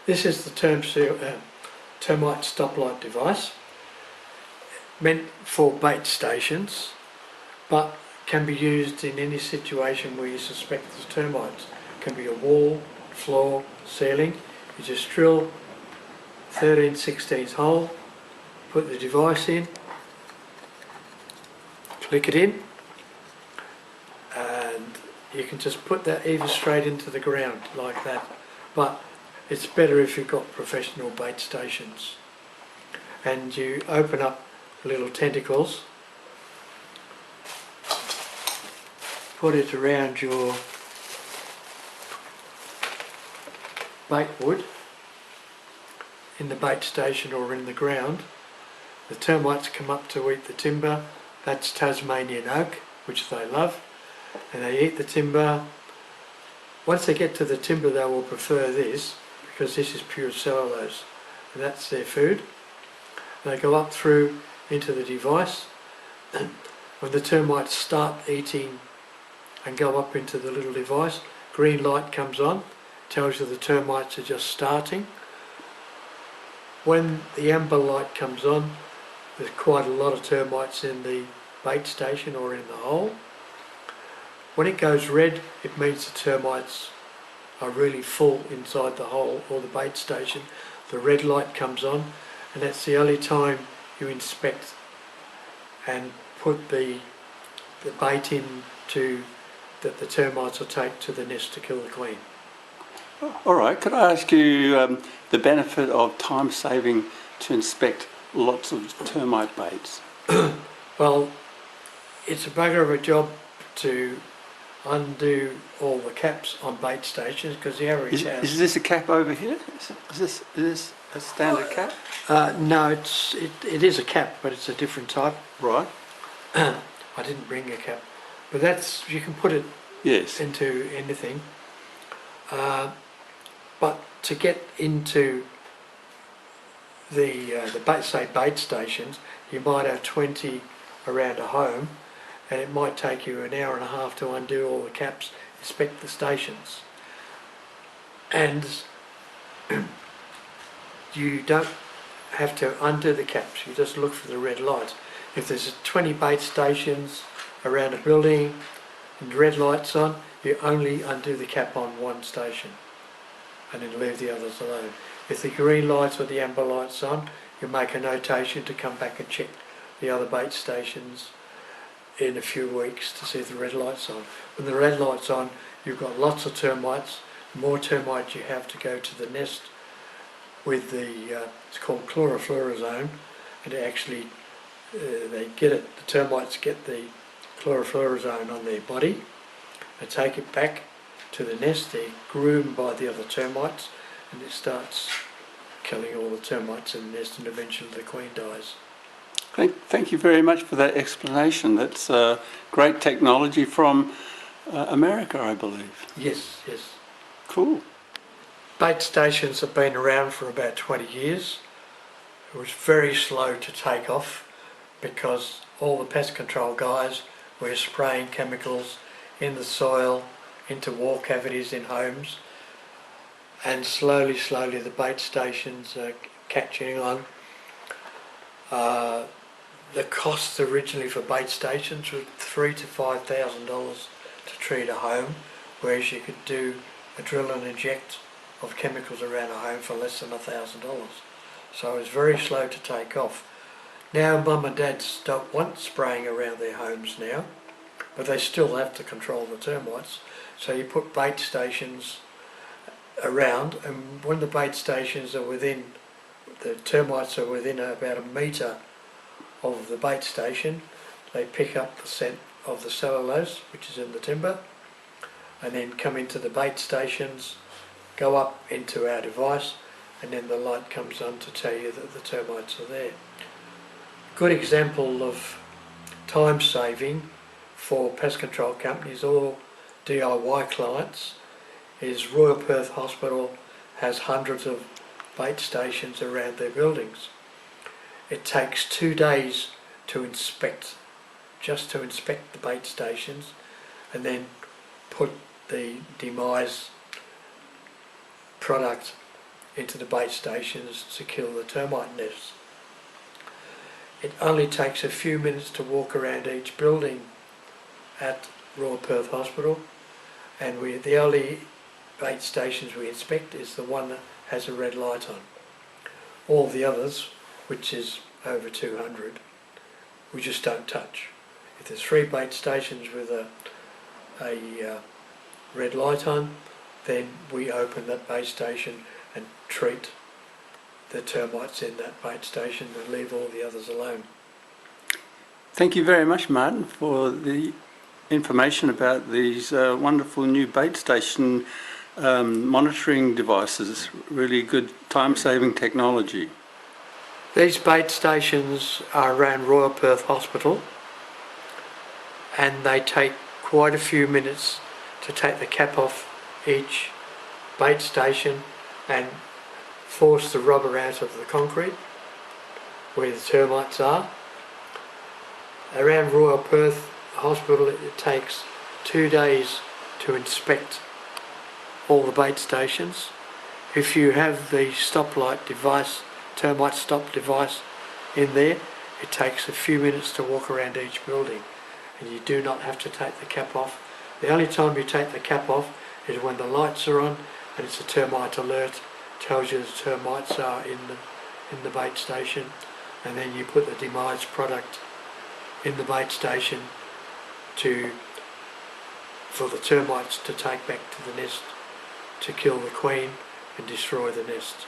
This is the termite stoplight device, meant for bait stations, but can be used in any situation where you suspect there's termites. It can be a wall, floor, ceiling. You just drill 13/16 hole, put the device in, click it in, and you can just put that either straight into the ground like that. But it's better if you've got professional bait stations. And you open up the little tentacles, put it around your bait wood in the bait station or in the ground. The termites come up to eat the timber. That's Tasmanian oak, which they love, and they eat the timber. Once they get to the timber, they will prefer this because this is pure cellulose, and that's their food. They go up through into the device, and when the termites start eating and go up into the little device, green light comes on, tells you the termites are just starting. When the amber light comes on, there's quite a lot of termites in the bait station or in the hole. When it goes red, it means the termites are really full inside the hole or the bait station. The red light comes on, and that's the only time you inspect and put the bait in that the termites will take to the nest to kill the queen. All right, could I ask you the benefit of time saving to inspect lots of termite baits? Well, it's a bugger of a job to undo all the caps on bait stations because the average house... Is this a cap over here? Is this a standard cap? No, it is a cap, but it's a different type. Right. I didn't bring a cap, but that's, you can put it into anything. But to get into the bait stations, you might have 20 around a home, and it might take you an hour and a half to undo all the caps, inspect the stations. And you don't have to undo the caps, you just look for the red lights. If there's 20 bait stations around a building and red lights on, you only undo the cap on one station and then leave the others alone. If the green lights or the amber lights on, you make a notation to come back and check the other bait stations in a few weeks to see if the red light's on. When the red light's on, you've got lots of termites. The more termites you have to go to the nest with the, it's called chlorofluorozone, and actually they get it, the termites get the chlorofluorozone on their body, they take it back to the nest, they're groomed by the other termites, and it starts killing all the termites in the nest, and eventually the queen dies. Thank you very much for that explanation. That's great technology from America, I believe. Yes, yes. Cool. Bait stations have been around for about 20 years. It was very slow to take off because all the pest control guys were spraying chemicals in the soil, into wall cavities in homes, and slowly the bait stations are catching on. The costs originally for bait stations were $3,000 to $5,000 to treat a home, whereas you could do a drill and inject of chemicals around a home for less than $1,000. So it was very slow to take off. Now mum and dads don't want spraying around their homes now, but they still have to control the termites. So you put bait stations around, and when the bait stations are within, the termites are within about a metre of the bait station, they pick up the scent of the cellulose, which is in the timber, and then come into the bait stations, go up into our device, and then the light comes on to tell you that the termites are there. Good example of time saving for pest control companies or DIY clients is Royal Perth Hospital has hundreds of bait stations around their buildings. It takes 2 days to inspect, just to inspect the bait stations, and then put the demise product into the bait stations to kill the termite nests. It only takes a few minutes to walk around each building at Royal Perth Hospital, and the only bait stations we inspect is the one that has a red light on. All the others, which is over 200, we just don't touch. If there's 3 bait stations with a red light on, then we open that bait station and treat the termites in that bait station and leave all the others alone. Thank you very much, Martin, for the information about these wonderful new bait station monitoring devices. Really good time-saving technology. These bait stations are around Royal Perth Hospital, and they take quite a few minutes to take the cap off each bait station and force the rubber out of the concrete where the termites are. Around Royal Perth Hospital it takes 2 days to inspect all the bait stations. If you have the stoplight device, termite stop device in there, it takes a few minutes to walk around each building, and you do not have to take the cap off. The only time you take the cap off is when the lights are on and it's a termite alert, tells you the termites are in the bait station, and then you put the demise product in the bait station for the termites to take back to the nest to kill the queen and destroy the nest.